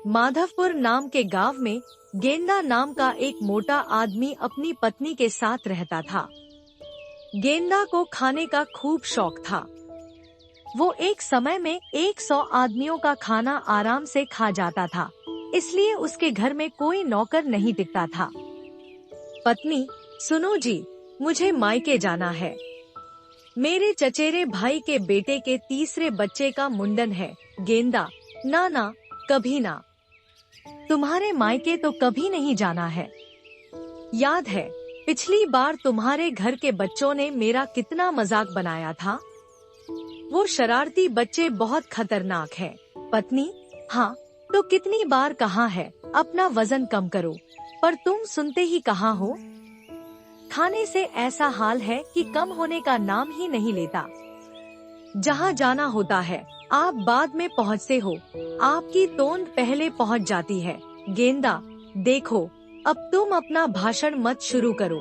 माधवपुर नाम के गांव में गेंदा नाम का एक मोटा आदमी अपनी पत्नी के साथ रहता था। गेंदा को खाने का खूब शौक था। वो एक समय में 100 आदमियों का खाना आराम से खा जाता था, इसलिए उसके घर में कोई नौकर नहीं टिकता था। पत्नी, सुनो जी, मुझे मायके जाना है। मेरे चचेरे भाई के बेटे के तीसरे बच्चे का मुंडन है। गेंदा, ना ना, कभी ना। तुम्हारे मायके तो कभी नहीं जाना है। याद है पिछली बार तुम्हारे घर के बच्चों ने मेरा कितना मजाक बनाया था। वो शरारती बच्चे बहुत खतरनाक हैं। पत्नी, हाँ तो कितनी बार कहा है अपना वजन कम करो, पर तुम सुनते ही कहाँ हो। खाने से ऐसा हाल है कि कम होने का नाम ही नहीं लेता। जहाँ जाना होता है आप बाद में पहुँचते हो, आपकी तोंद पहले पहुँच जाती है। गेंदा, देखो अब तुम अपना भाषण मत शुरू करो।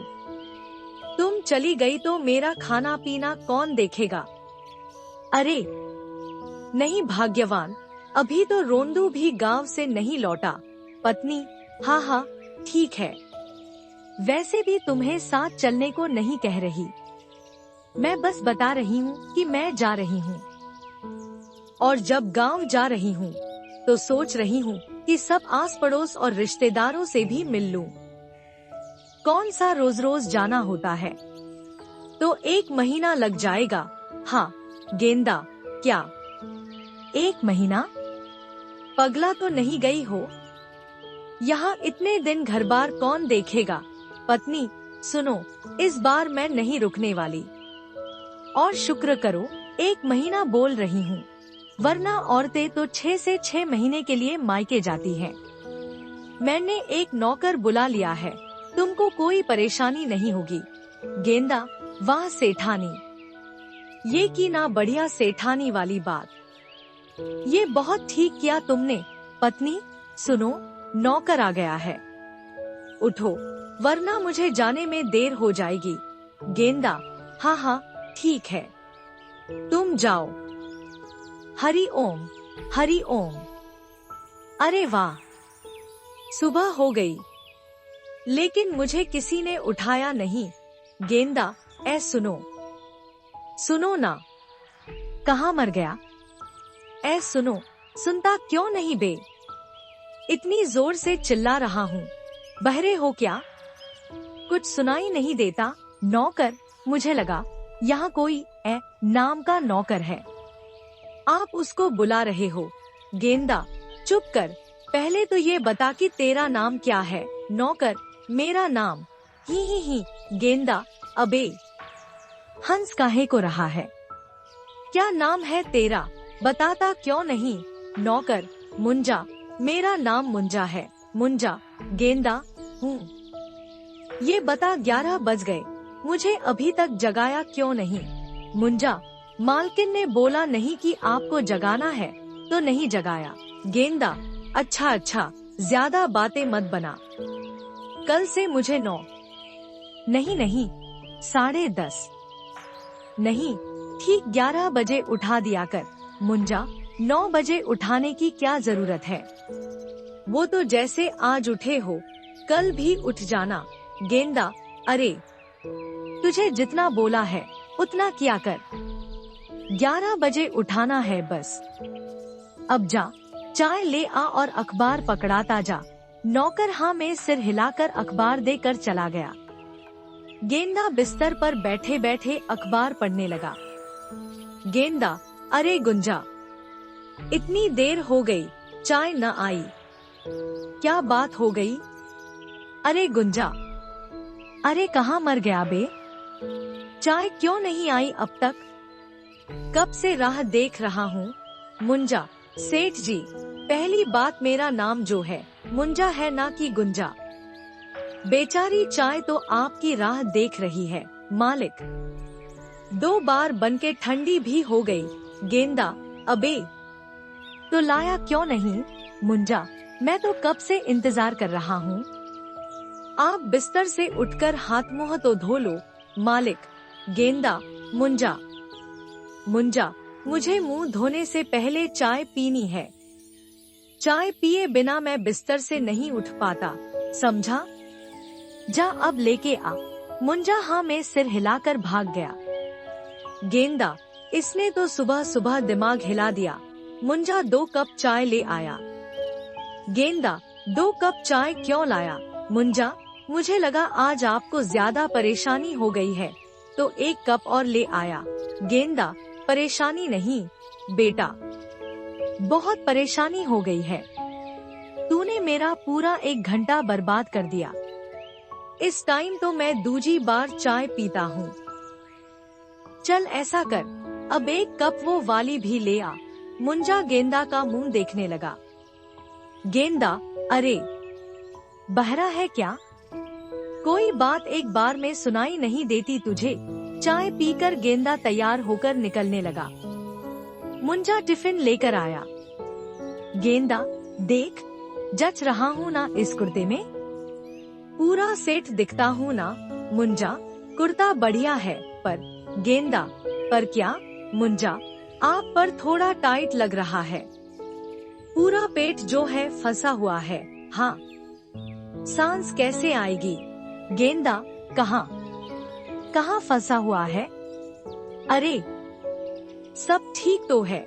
तुम चली गई तो मेरा खाना पीना कौन देखेगा। अरे नहीं भाग्यवान, अभी तो रोंदू भी गांव से नहीं लौटा। पत्नी, हाँ हाँ ठीक है, वैसे भी तुम्हें साथ चलने को नहीं कह रही, मैं बस बता रही हूँ कि मैं जा रही हूँ। और जब गांव जा रही हूँ तो सोच रही हूँ कि सब आस पड़ोस और रिश्तेदारों से भी मिल लूं। कौन सा रोज रोज जाना होता है, तो 1 महीना लग जाएगा। हाँ गेंदा, क्या 1 महीना? पगला तो नहीं गई हो? यहाँ इतने दिन घर बार कौन देखेगा। पत्नी, सुनो, इस बार मैं नहीं रुकने वाली। और शुक्र करो 1 महीना बोल रही हूँ, वरना औरतें तो 6 से 6 महीने के लिए मायके जाती हैं। मैंने एक नौकर बुला लिया है, तुमको कोई परेशानी नहीं होगी। गेंदा, वाह सेठानी, ये की ना बढ़िया सेठानी वाली बात, ये बहुत ठीक किया तुमने। पत्नी, सुनो, नौकर आ गया है, उठो वरना मुझे जाने में देर हो जाएगी। गेंदा, हाँ हाँ ठीक है, तुम जाओ। हरि ओम, हरि ओम। अरे वाह, सुबह हो गई, लेकिन मुझे किसी ने उठाया नहीं। गेंदा, सुनो, सुनो ना, कहाँ मर गया। सुनो, सुनता क्यों नहीं बे, इतनी जोर से चिल्ला रहा हूँ, बहरे हो क्या, कुछ सुनाई नहीं देता। नौकर, मुझे लगा यहाँ कोई नाम का नौकर है, आप उसको बुला रहे हो। गेंदा, चुप कर, पहले तो ये बता कि तेरा नाम क्या है। नौकर, मेरा नाम ही। गेंदा, अबे हंस काहे को रहा है, क्या नाम है तेरा, बताता क्यों नहीं। नौकर, मुंजा, मेरा नाम मुंजा है। मुंजा, गेंदा, हूँ। ये बता 11 बज गए, मुझे अभी तक जगाया क्यों नहीं। मुंजा, मालकिन ने बोला नहीं कि आपको जगाना है तो नहीं जगाया। गेंदा, अच्छा अच्छा, ज्यादा बातें मत बना, कल से मुझे 9 नहीं 10:30 नहीं, ठीक 11 बजे उठा दिया कर। मुंजा, 9 बजे उठाने की क्या जरूरत है, वो तो जैसे आज उठे हो कल भी उठ जाना। गेंदा, अरे तुझे जितना बोला है उतना किया कर, 11 बजे उठाना है बस। अब जा, चाय ले आ और अखबार पकड़ाता जा। नौकर हाँ में सिर हिलाकर अखबार देकर चला गया। गेंदा बिस्तर पर बैठे बैठे अखबार पढ़ने लगा। गेंदा, अरे गुंजा, इतनी देर हो गई, चाय न आई, क्या बात हो गई। अरे गुंजा, अरे कहाँ मर गया बे, चाय क्यों नहीं आई अब तक, कब से राह देख रहा हूँ। मुंजा, सेठ जी, पहली बात मेरा नाम जो है मुंजा है ना कि गुंजा, बेचारी चाय तो आपकी राह देख रही है। मालिक, 2 बार बनके ठंडी भी हो गई। गेंदा, अबे तो लाया क्यों नहीं। मुंजा, मैं तो कब से इंतजार कर रहा हूँ, आप बिस्तर से उठकर हाथ मुंह तो धो लो। मालिक, गेंदा, मुंजा, मुंजा, मुझे मुंह धोने से पहले चाय पीनी है। चाय पिए बिना मैं बिस्तर से नहीं उठ पाता, समझा? जा अब लेके आ। मुंजा हाँ में सिर हिलाकर भाग गया। गेंदा, इसने तो सुबह सुबह दिमाग हिला दिया। मुंजा 2 कप चाय ले आया। गेंदा, 2 कप चाय क्यों लाया? मुंजा, मुझे लगा आज आपको ज्यादा परेशानी हो गई है, तो 1 कप और ले आया। गेंदा, परेशानी नहीं बेटा, बहुत परेशानी हो गई है। तूने मेरा पूरा 1 घंटा बर्बाद कर दिया। इस टाइम तो मैं दूजी बार चाय पीता हूँ। चल ऐसा कर, अब 1 कप वो वाली भी ले आ। मुंजा गेंदा का मुंह देखने लगा। गेंदा, अरे बहरा है क्या? कोई बात एक बार में सुनाई नहीं देती तुझे? चाय पीकर गेंदा तैयार होकर निकलने लगा। मुंजा टिफिन लेकर आया। गेंदा, देख, जच रहा हूँ ना इस कुर्ते में? पूरा सेट दिखता हूँ ना? मुंजा, कुर्ता बढ़िया है, पर गेंदा, पर क्या? मुंजा, आप पर थोड़ा टाइट लग रहा है। पूरा पेट जो है फंसा हुआ है। हाँ, सांस कैसे आएगी? गेंदा, कहाँ फंसा हुआ है? अरे सब ठीक तो है,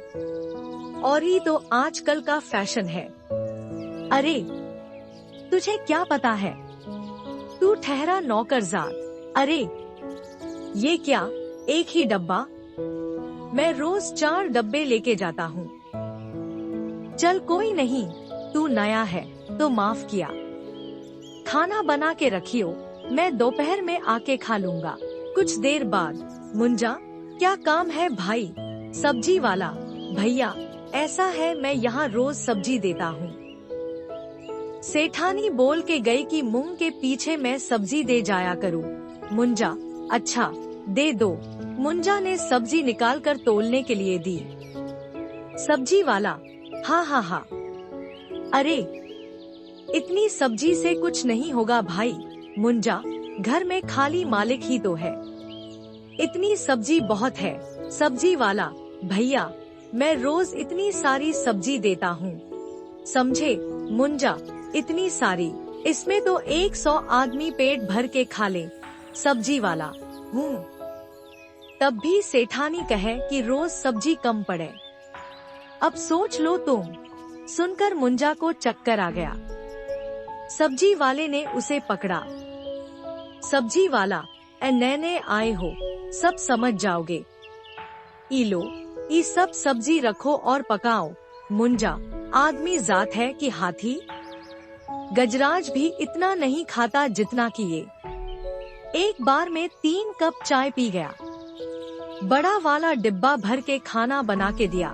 और ही तो आजकल का फैशन है। अरे तुझे क्या पता है? तू ठहरा नौकरजात। अरे ये क्या, एक ही डब्बा? मैं रोज 4 डब्बे लेके जाता हूँ। चल कोई नहीं, तू नया है तो माफ किया। खाना बना के रखियो, मैं दोपहर में आके खा लूंगा। कुछ देर बाद, मुंजा, क्या काम है भाई? सब्जी वाला भैया, ऐसा है मैं यहाँ रोज सब्जी देता हूँ। सेठानी बोल के गई कि मूंग के पीछे मैं सब्जी दे जाया करूँ। मुंजा, अच्छा दे दो। मुंजा ने सब्जी निकालकर तोलने के लिए दी। सब्जी वाला, हाँ। अरे इतनी सब्जी से कुछ नहीं होगा भाई। मुंजा, घर में खाली मालिक ही तो है, इतनी सब्जी बहुत है। सब्जी वाला, भैया मैं रोज इतनी सारी सब्जी देता हूँ, समझे? मुंजा, इतनी सारी, इसमें तो 100 आदमी पेट भर के खा ले। सब्जी वाला, हूँ। तब भी सेठानी कहे कि रोज सब्जी कम पड़े। अब सोच लो तुम। सुनकर मुंजा को चक्कर आ गया। सब्जी वाले ने उसे पकड़ा। सब्जी वाला, नए आए हो, सब समझ जाओगे। ई लो, ये सब सब्जी रखो और पकाओ। मुंजा, आदमी जात है कि हाथी? गजराज भी इतना नहीं खाता जितना कि ये। एक बार में 3 कप चाय पी गया। बड़ा वाला डिब्बा भर के खाना बना के दिया,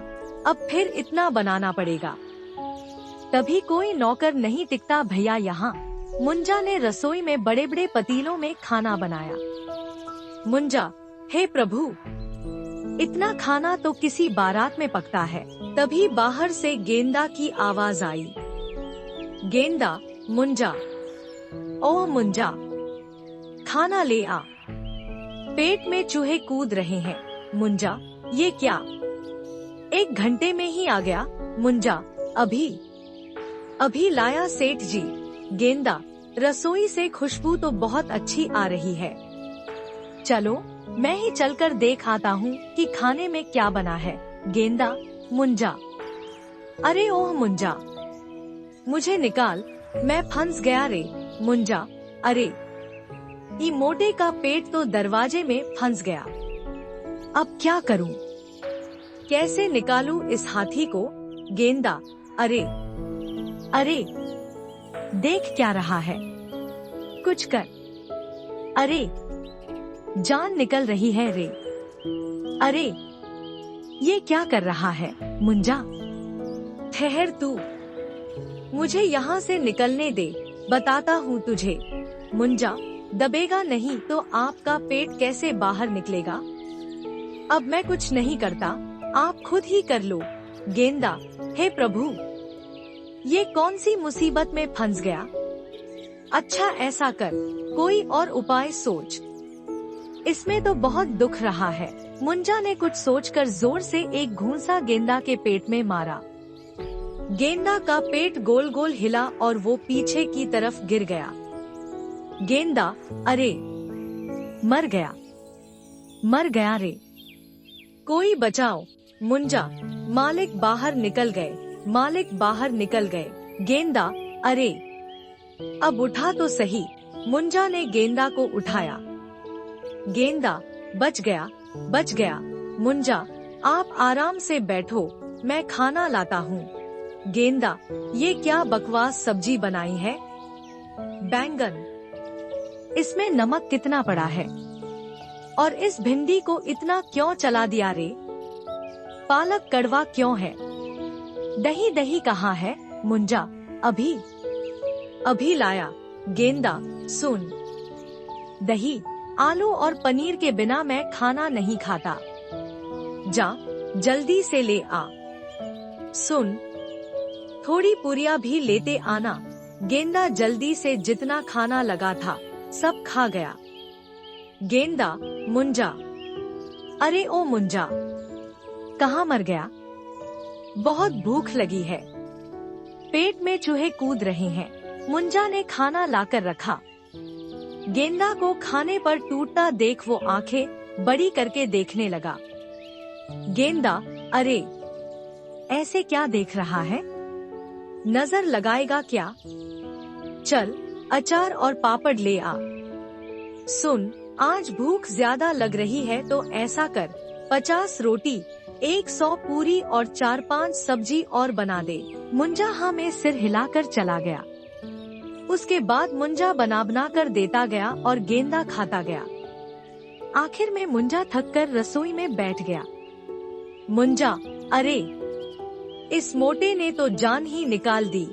अब फिर इतना बनाना पड़ेगा। तभी कोई नौकर नहीं टिकता भैया यहाँ। मुंजा ने रसोई में बड़े बड़े पतीलों में खाना बनाया। मुंजा, हे प्रभु, इतना खाना तो किसी बारात में पकता है। तभी बाहर से गेंदा की आवाज आई। गेंदा, मुंजा, ओह मुंजा, खाना ले आ, पेट में चूहे कूद रहे हैं। मुंजा, ये क्या? 1 घंटे में ही आ गया। मुंजा, अभी लाया सेठ जी। गेंदा, रसोई से खुशबू तो बहुत अच्छी आ रही है। चलो मैं ही चलकर देख आता हूँ कि खाने में क्या बना है। गेंदा, मुंजा, अरे ओह मुंजा, मुझे निकाल, मैं फंस गया रे। मुंजा, अरे ये मोटे का पेट तो दरवाजे में फंस गया, अब क्या करूँ? कैसे निकालूं इस हाथी को? गेंदा, अरे देख क्या रहा है, कुछ कर। अरे जान निकल रही है रे। अरे ये क्या कर रहा है? मुंजा, ठहर तू, मुझे यहाँ से निकलने दे, बताता हूँ तुझे। मुंजा, दबेगा नहीं तो आपका पेट कैसे बाहर निकलेगा? अब मैं कुछ नहीं करता, आप खुद ही कर लो। गेंदा, हे प्रभु, ये कौन सी मुसीबत में फंस गया? अच्छा ऐसा कर, कोई और उपाय सोच, इसमें तो बहुत दुख रहा है। मुंजा ने कुछ सोचकर जोर से एक घूंसा गेंदा के पेट में मारा। गेंदा का पेट गोल गोल हिला और वो पीछे की तरफ गिर गया। गेंदा, अरे मर गया, मर गया रे, कोई बचाओ। मुंजा, मालिक बाहर निकल गए, मालिक बाहर निकल गए। गेंदा, अरे अब उठा तो सही। मुंजा ने गेंदा को उठाया। गेंदा, बच गया, बच गया। मुंजा, आप आराम से बैठो, मैं खाना लाता हूँ। गेंदा, ये क्या बकवास सब्जी बनाई है? बैंगन, इसमें नमक कितना पड़ा है? और इस भिंडी को इतना क्यों चला दिया रे? पालक कड़वा क्यों है? दही दही कहाँ है? मुंजा, अभी अभी लाया। गेंदा, सुन, दही, आलू और पनीर के बिना मैं खाना नहीं खाता। जा, जल्दी से ले आ। सुन, थोड़ी पूरियां भी लेते आना। गेंदा जल्दी से जितना खाना लगा था सब खा गया। गेंदा, मुंजा, अरे ओ मुंजा, कहाँ मर गया? बहुत भूख लगी है, पेट में चूहे कूद रहे हैं। मुंजा ने खाना लाकर रखा। गेंदा को खाने पर टूटता देख वो आंखें बड़ी करके देखने लगा। गेंदा, अरे ऐसे क्या देख रहा है? नजर लगाएगा क्या? चल, अचार और पापड़ ले आ। सुन, आज भूख ज्यादा लग रही है तो ऐसा कर, 50 रोटी, 100 पूरी और 4-5 सब्जी और बना दे। मुंजा हाँ में सिर हिलाकर चला गया। उसके बाद मुंजा बना कर देता गया और गेंदा खाता गया। आखिर में मुंजा थककर रसोई में बैठ गया। मुंजा, अरे इस मोटे ने तो जान ही निकाल दी।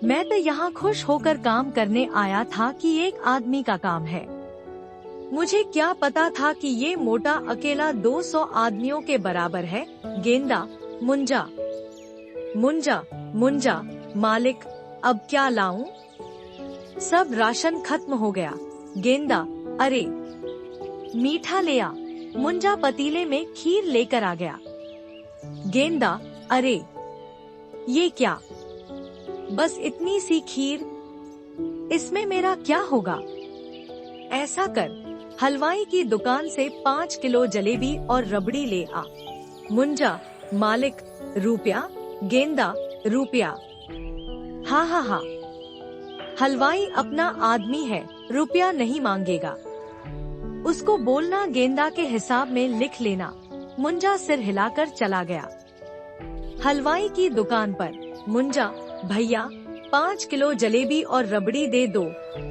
मैं तो यहाँ खुश होकर काम करने आया था कि एक आदमी का काम है। मुझे क्या पता था कि ये मोटा अकेला 200 आदमियों के बराबर है। गेंदा, मुंजा, मुंजा, मुंजा, मालिक अब क्या लाऊं? सब राशन खत्म हो गया। गेंदा, अरे मीठा ले आ। मुंजा पतीले में खीर लेकर आ गया। गेंदा, अरे ये क्या, बस इतनी सी खीर, इसमें मेरा क्या होगा? ऐसा कर, हलवाई की दुकान से 5 किलो जलेबी और रबड़ी ले आ। मुंजा, मालिक रुपया। गेंदा, रुपया? हाँ हाँ हाँ, हलवाई अपना आदमी है, रुपया नहीं मांगेगा। उसको बोलना गेंदा के हिसाब में लिख लेना। मुंजा सिर हिलाकर चला गया। हलवाई की दुकान पर। मुंजा, भैया 5 किलो जलेबी और रबड़ी दे दो।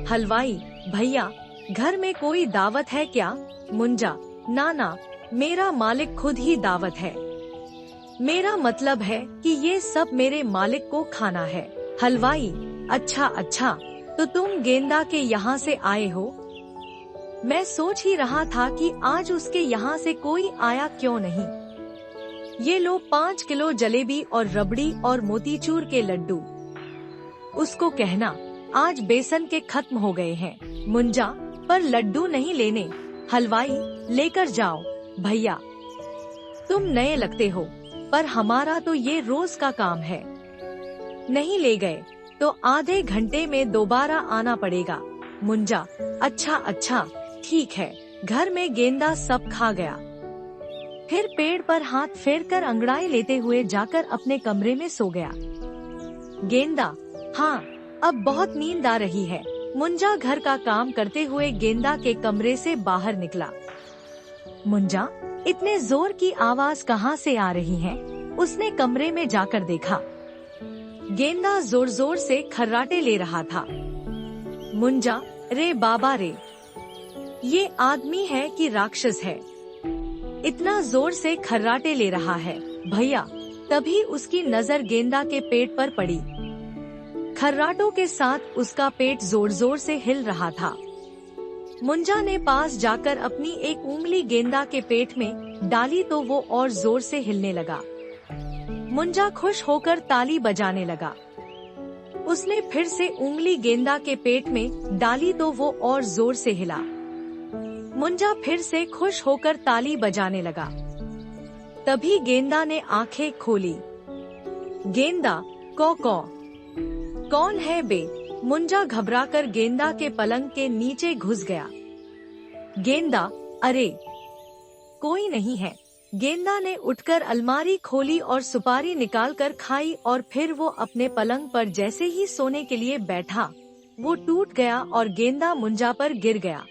हलवाई, भैया घर में कोई दावत है क्या? मुंजा, ना ना, मेरा मालिक खुद ही दावत है। मेरा मतलब है कि ये सब मेरे मालिक को खाना है। हलवाई, अच्छा अच्छा, तो तुम गेंदा के यहाँ से आए हो? मैं सोच ही रहा था कि आज उसके यहाँ से कोई आया क्यों नहीं। ये लो 5 किलो जलेबी और रबड़ी और मोतीचूर के लड्डू। उसको कहना आज बेसन के खत्म हो गए हैं। मुंजा, पर लड्डू नहीं लेने। हलवाई, लेकर जाओ। भैया तुम नए लगते हो, पर हमारा तो ये रोज का काम है। नहीं ले गए तो आधे घंटे में दोबारा आना पड़ेगा। मुंजा, अच्छा अच्छा, ठीक है। घर में गेंदा सब खा गया। फिर पेड़ पर हाथ फेरकर अंगड़ाई लेते हुए जाकर अपने कमरे में सो गया। गेंदा, हाँ अब बहुत नींद आ रही है। मुंजा घर का काम करते हुए गेंदा के कमरे से बाहर निकला। मुंजा, इतने जोर की आवाज कहाँ से आ रही है? उसने कमरे में जाकर देखा। गेंदा जोर जोर से खर्राटे ले रहा था। मुंजा, रे बाबा रे, ये आदमी है कि राक्षस है? इतना जोर से खर्राटे ले रहा है। भैया, तभी उसकी नजर गेंदा के पेट पर पड़ी। खर्राटों के साथ उसका पेट जोर जोर से हिल रहा था। मुंजा ने पास जाकर अपनी एक उंगली गेंदा के पेट में डाली तो वो और जोर से हिलने लगा। मुंजा खुश होकर ताली बजाने लगा। उसने फिर से उंगली गेंदा के पेट में डाली तो वो और जोर से हिला। मुंजा फिर से खुश होकर ताली बजाने लगा। तभी गेंदा ने आंखें खोली। गेंदा कौ कौ। कौन है बे? मुंजा घबराकर गेंदा के पलंग के नीचे घुस गया। गेंदा, अरे कोई नहीं है। गेंदा ने उठकर अलमारी खोली और सुपारी निकालकर खाई और फिर वो अपने पलंग पर जैसे ही सोने के लिए बैठा, वो टूट गया और गेंदा मुंजा पर गिर गया।